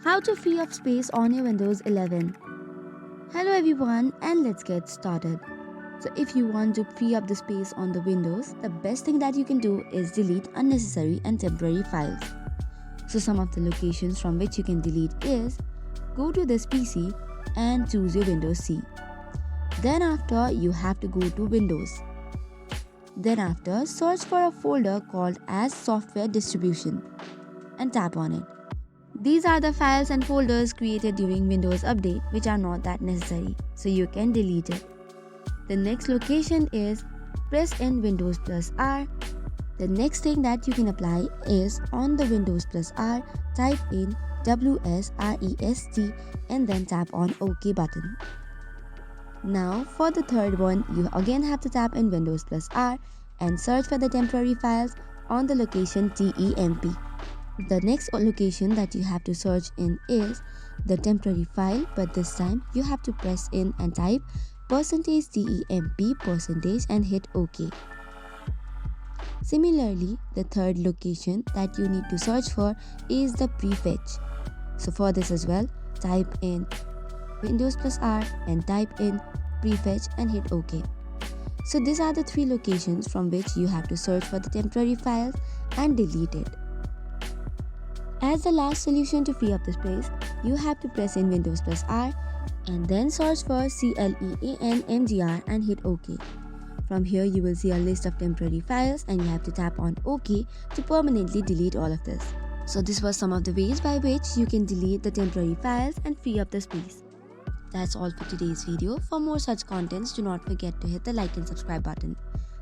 How to free up space on your Windows 11. Hello everyone, and let's get started. So if you want to free up the space on the Windows, the best thing that you can do is delete unnecessary and temporary files. So some of the locations from which you can delete is go to this PC and choose your Windows C. Then after you have to go to Windows. Then after search for a folder called as software distribution and tap on it. These are the files and folders created during Windows Update which are not that necessary, so you can delete it. The next location is press in Windows plus R. The next thing that you can apply is on the Windows plus R, type in WSREST and then tap on OK button. Now for the third one, you again have to tap in Windows plus R and search for the temporary files on the location TEMP. The next location that you have to search in is the temporary file, but this time you have to press in and type %temp% and hit OK. Similarly, the third location that you need to search for is the prefetch. So for this as well, type in Windows plus R and type in prefetch and hit OK. So these are the three locations from which you have to search for the temporary files and delete it. As the last solution to free up the space, you have to press in Windows plus R and then search for CLEANMGR and hit OK. From here you will see a list of temporary files and you have to tap on OK to permanently delete all of this. So this was some of the ways by which you can delete the temporary files and free up the space. That's all for today's video. For more such contents, do not forget to hit the like and subscribe button.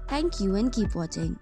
Thank you and keep watching.